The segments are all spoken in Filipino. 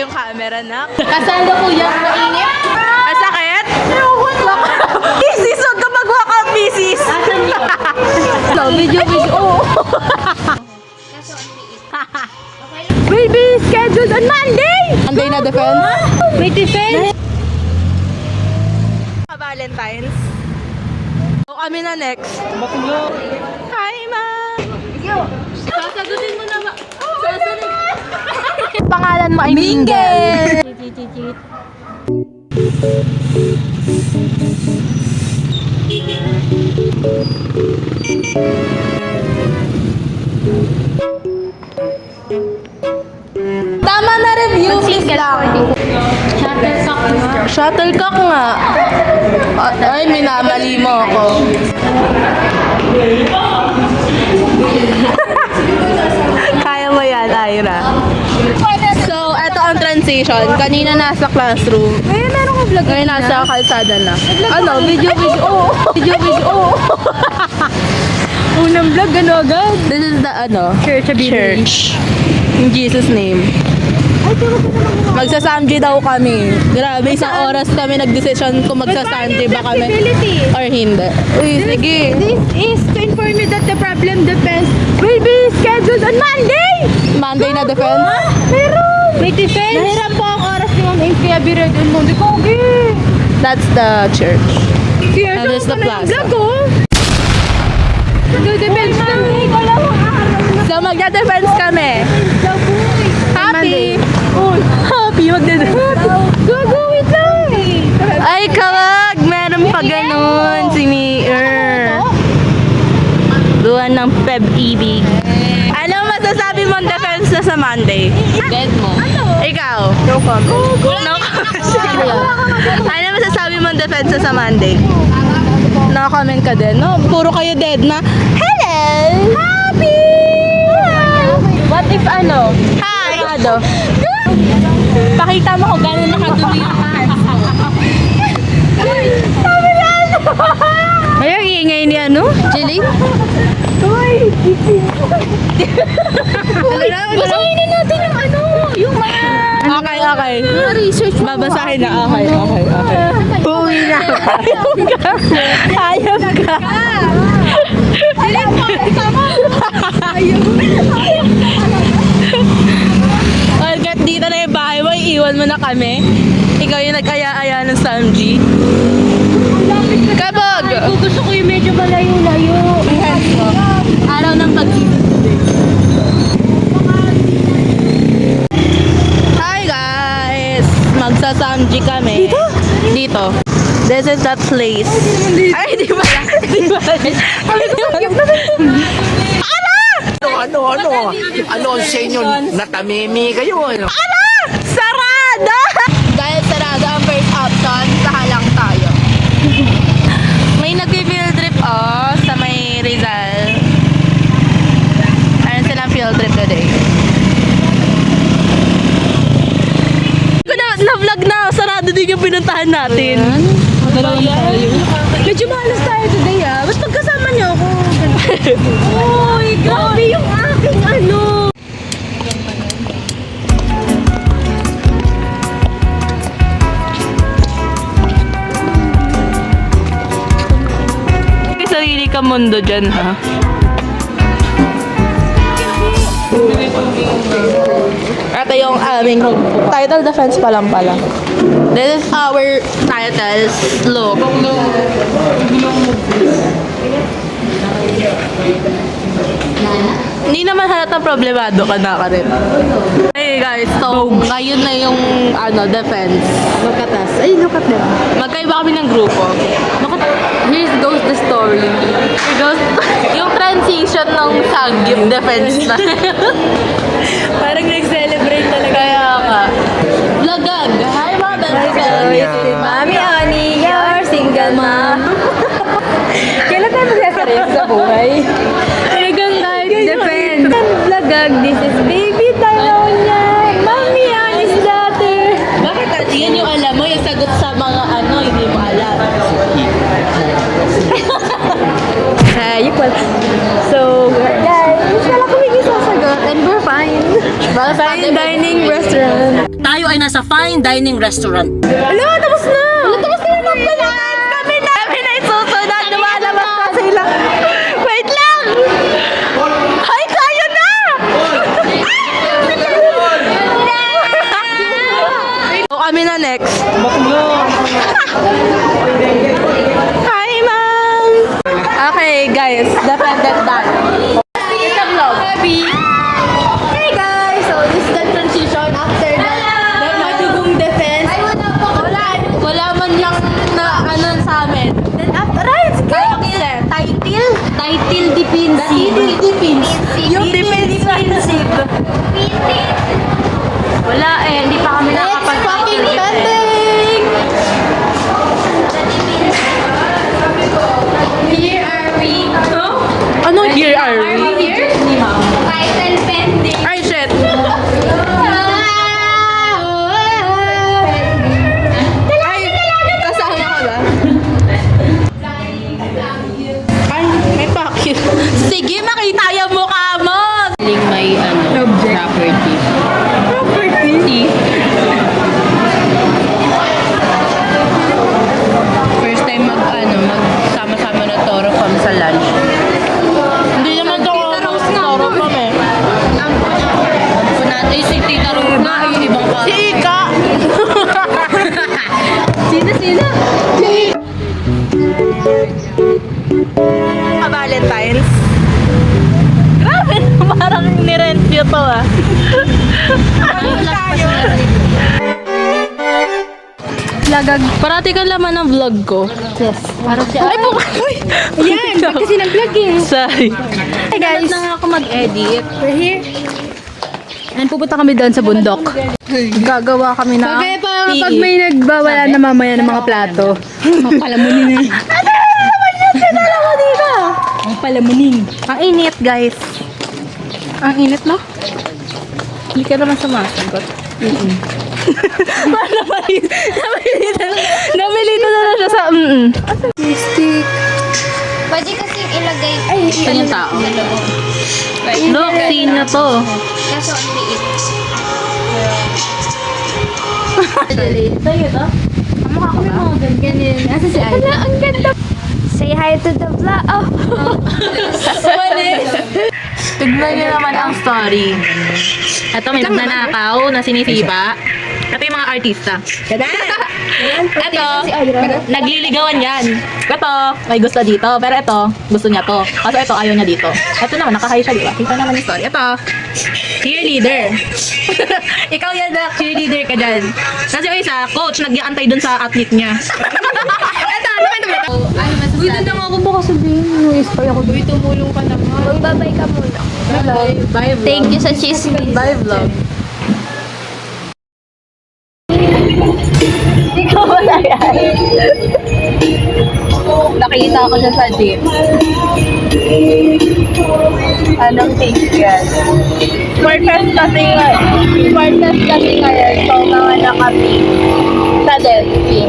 yung camera na. Kasalo ko yung mainit. Ang sakit? Misis, huwag ka mag-walkout, misis! No, video. Will be scheduled on Monday! Monday na defense? May defense? Valentine's. So kami na next. Hi, ma! Sasagutin mo na ba? Pangalan mo ay Mingle. Tama na review, please lang. Shuttlecock nga. Ay, minamali mo ako. Kaya mo yan, Ira. So, eto ang transition. Kanina nasa classroom. Ay, meron ko vlog. Ngayon nasa kalsada na. Ano? Video. Video. Unang vlog, ano agad? This is the, Church of church. In Jesus' name. Magsa-Samji daw kami. Grabe, isang oras kami nag-decision kung magsa-Samji ba kami or hindi. Uy, sige. This is to inform you that the problem defense will be scheduled on Monday! Monday na defense? Meron! May defense? Nahiram po ang oras ni Ma'am Ace kaya bired on Monday. Kogi! That's the church. Kaya And this is the plaza. vlog ko. Defense na. So, magda-defense kami. Happy! Happy, magda-defense. Gagawin lang eh. Ay, kawag! Meron pa ganun si Mayor. Duwan ng PEB-ibig. Ano masasabi mong defense na sa Monday? Dead mo. Ikaw? No comment. No comment. Ano masasabi mong defense na sa Monday? No comment ka din, no? Puro kayo dead na. Hello! Happy! What if ano? Hi! Pakita mo kung gano'n nakadumi yung hands mo. Ay, ang ingay ni ano? Chilling? Basahin na natin yung ano, yung mga... Okay. research mo. Babasahin na. Okay. Uwi na. Hayop ka. Chilling mo, tama. Hanggat dito na yung bahay mo, iiwan mo na kami. Ikaw yung nag-aya-aya ng Samji. Kabog! Gusto ko yung medyo malayo-layo. Araw ng pag-ibig. Hi guys! Magsa-Samji kami. Dito? This is that place. Ay, di ba? Ano sa inyo? Natamimi kayo, ano? Sarada! Dahil sarada ang first option, sahalang tayo. May nag-field trip sa may Rizal. Ayun silang field trip today. Na-vlog na, sarado din yung pinuntahan natin. Medyo malas tayo today Ba't pagkasama niyo ako? Uy, grabe yung aking ano. May sarili ka mundo dyan, ha? Ito yung aming title defense pa lang pala. This is our titles look. Hindi naman halatang problemado ka na ka rin. Hey guys, so ngayon na yung defense. Look at us. Ay, look at them. Magkaiba kami ng grupo. Here goes the story. Here goes yung transition ng Sagyup defense na. Parang nag-celebrate talaga. Kaya ka. Lagag. Hi, mga best Mami Ani, you're single mom. Kailan tayo magsasarap sa buhay? Talagang kahit defend. Lagag, this is baby tanaw niya. Mami Ani's daughter. Bakit yan yung alam mo? Yung sagot sa mga hindi mo alam. Equal. So, guys, wala kaming isasagot and we're fine. Fine dining restaurant. Tayo ay nasa fine dining restaurant. Alo, tapos na! Tapos na yung magpalakan! Kami na isusunod! Lumalabas na sila! Wait lang! Ay, tayo na! O, kami na next. Hi, ma'am! Okay, guys. Defended done. It's a vlog. Hey guys! So, this is the transition after the madugong defense. Wala man lang na ano sa amin. Then after, right, Title? title defensive. Yung defensive. Wala eh, hindi pa kami fucking pending! Here are we. Ano year are we? Here? Title pending. Ay, shit. Ay, kasama ka ba? Ay, may pakit. Sige, makita yung mukha mo! May property. Property? First time magsama-sama na Toro Fam sa lunch. Hindi naman to Toro kami. Kung natin si Tita Rose na, ay ibang pa. Si Ika! Sino? Valentine's. Grabe, parang nirent nyo to ah. Lagag. Parati ka laman ng vlog ko. Yes. Parang siya. Ay, Yan, kasi nag-vlog eh. Sorry. Hey guys. Na nga ako mag-edit. We're here. And pupunta kami doon sa bundok. Gagawa kami ng Okay, pag PE. may nagbawala na mamaya ng mga plato, mapalamunin na. Ang palamunin. Ang init, guys. Ang init, no? Hindi ka naman sumasagot. Namilito na lang siya sa Stick. Pwede kasing ilagay Saan yung tao? Look, sino to? kaso ang liit. Sa'yo to? Ganyan. Asa si Ay? Ang ganda. Say hi to the vlog. Oh. Tignan niyo naman ang story. Ito, may magnanakaw na sinisiba. Ito yung mga artista. Ito, nagliligawan yan. Ito, may gusto dito. Pero ito, gusto niya to. Kaso ito, ayaw niya dito. Ito naman, nakahay siya, di ba? Kita naman yung story. Ito, cheerleader. Ikaw yan na, cheerleader ka dyan. Kasi yung isa, coach, nag-iantay dun sa athlete niya. Ito, ano ka naman ito? Uy, doon lang ako baka sabihin. Uy-spy ako. Uy, tumulong ka naman. Magbabay ka muna. Bye, vlog. Thank you sa chismis. Bye, vlog. Nakita ko siya sa gym. Anong take yan? Smartfest kasi ngayon. So, mga nakami sa Delphi.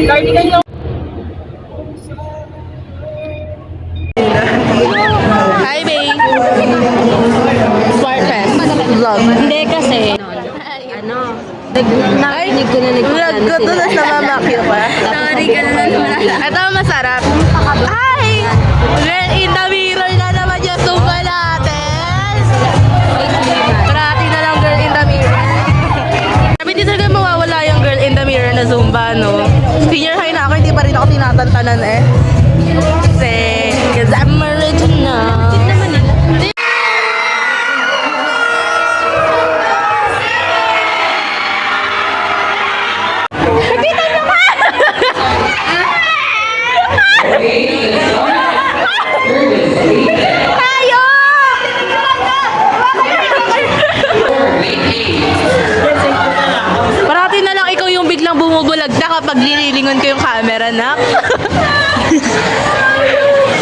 Cardigan yung... Hi, babe! Smartfest vlog. Hindi kasi. Narinig ko na Vlog ko to, tapos namamakyo pa. Sorry ka na naman. Ito ang masarap. Hi! Girl in the mirror na naman yung Zumba natin. Parati na lang girl in the mirror. Sabi di talaga mawawala yung girl in the mirror na Zumba, no? Senior high na ako, hindi pa rin ako tinatantanan eh. Kasi, cause I'm original. Tayo! Parati na lang ikaw yung biglang bumubulag na kapag lililingon ko yung camera, nak.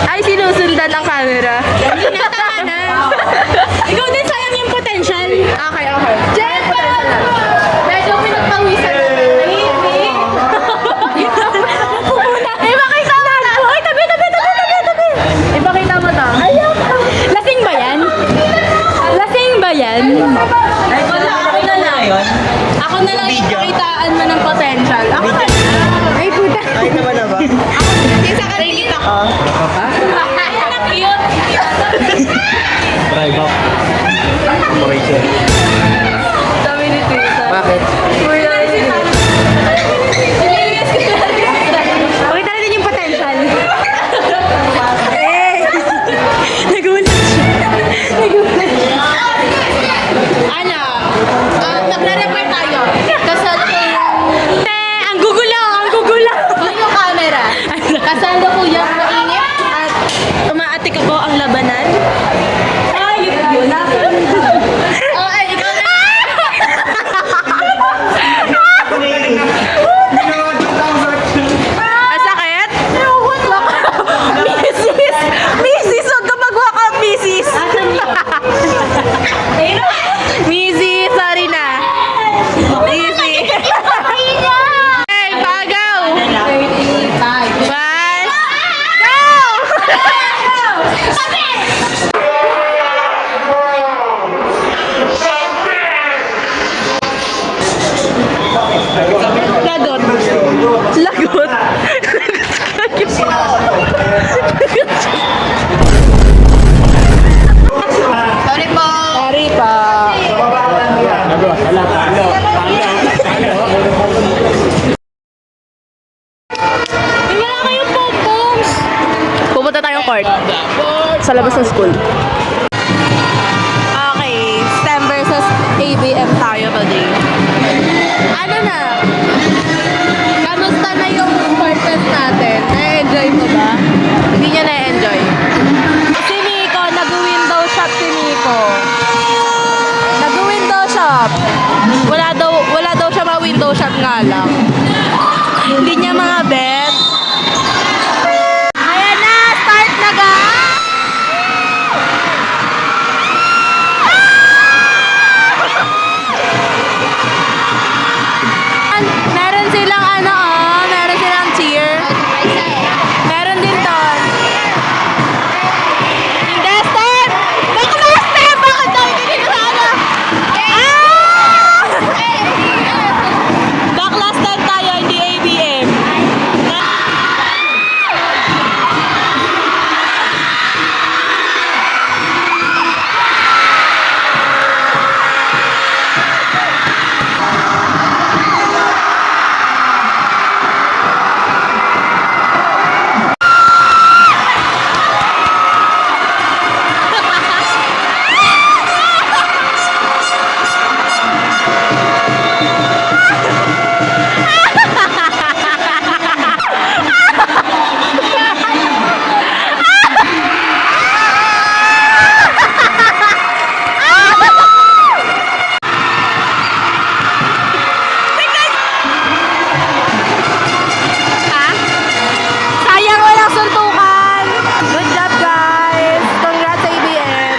Ay, sinusundan ang camera. Ikaw din sayang yung potential. Okay, okay. Jen! Medyo pinagpawisan. Ipakita mo na! Ay, tabi! Ipakita mo to. Lasing ba yan? Lasing ba yan? potential. Ako na. Ay, puta. Ay, naman na ba? Yung sa kanina ko. Drive up. Operation. Sabi ni Tita. Bakit? Pakita natin yung potential. Nagulat siya. Ano? Magre-report tayo. Kasalo ko yung... Ang gugulo! Ang gugulo! Yung camera. Kasalo ko yung mainit at umaatik ako ang labanan. Ay, yun na. Oh, ay, ikaw na. Ang sakit? Misis! Misis! Huwag ka mag-walkout, Misis! Misis, sorry na. Misis. Hey, pagaw! 35. Lagot. Lagot. Sorry po. Sorry pa. Wala kayong pom-poms. Pupunta tayong court. Sa labas ng school. Okay. STEM versus ABM tayo today. Ano na? Kamusta na yung sport test natin? Na-enjoy mo ba? Hindi niya na-enjoy. Si Miko, nag-window shop si Miko. Nag-window shop. Wala daw siya ma-window shop nga lang. Hindi niya mga bet. Ayan na! Start na ga! Meron silang meron silang cheer. Meron din doon. Hindi, step! Bakla, step! Bakit daw hindi dito sa ano? Bakla, step tayo, hindi ABM. Sayang walang suntukan. Good job, guys. Congrats, ABM.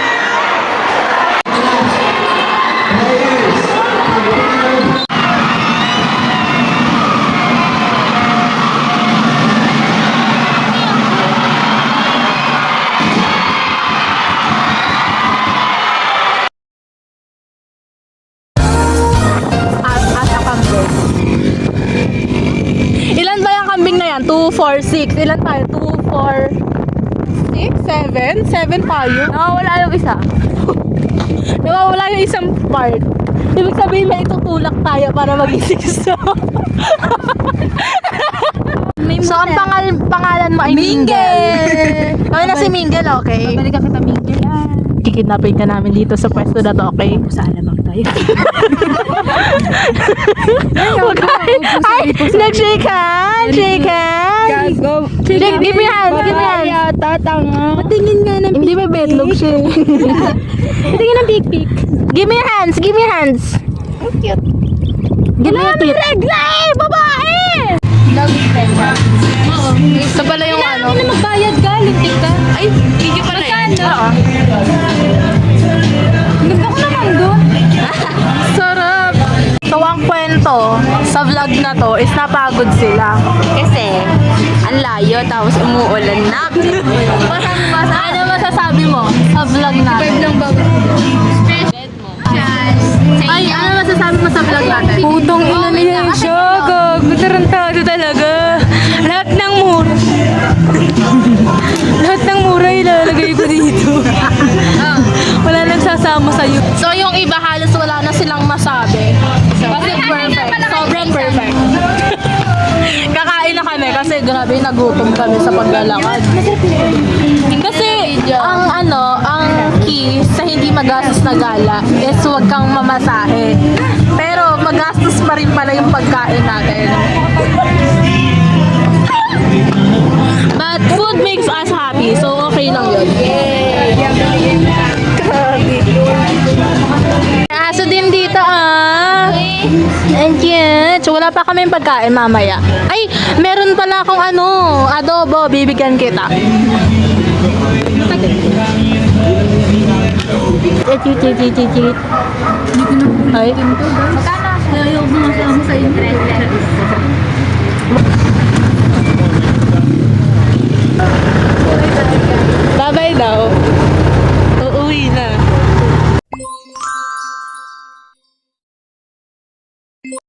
Asa kambing. Ilan ba yung kambing na yan? 2, 4, 6. Ilan tayo? 2, 4, 6, 7? 7 tayo. Nawawala yung isa. Nawawala yung isang part. Ibig sabihin may itutulak tayo para maging 6. So, ang pangalan mo ay Mingle. Okay na si Mingle, okay? Balik ka kita, Miguel. Kikidnapin ka namin dito sa pwesto na to, okay? Saan naman tayo? Huwag kayo. Ay, nag-shake hand! Shake hand! Gago. Give me hands! Give me hands! Yata, tanga. Patingin nga ng Hindi may betlog siya. Patingin ng pik-pik. Give me your hands! Give me your hands! Cute. Give me your cute. Regla eh! Babae! Ito pala yung ano. Kailangan na magbayad ka. Lintik ka. Ay, video pala yun. Oo. Ganda ko naman doon. Sarap. So, ang kwento sa vlog na to is napagod sila. Kasi, ang layo tapos umuulan na. Ano masasabi mo sa vlog natin? lang ba? Ay, ano masasabi mo sa vlog natin? Putong ina nila yung syogog. Matarantado talaga. Lahat ng mura. Lahat ng mura ilalagay ko dito. Wala nagsasama sa'yo. So yung iba halos wala na silang masabi. Kasi perfect. Sobrang perfect. Kakain na kami kasi grabe nagutom kami sa paglalakad. Kasi ang key sa hindi magastos na gala is huwag kang mamasahe. Pero magastos pa rin pala yung pagkain natin. But food makes us happy, so okay lang yun. Aso din dito and yet, so wala pa kami pagkain mamaya. Ay, meron pala akong adobo, bibigyan kita. Ay. Bye-bye daw.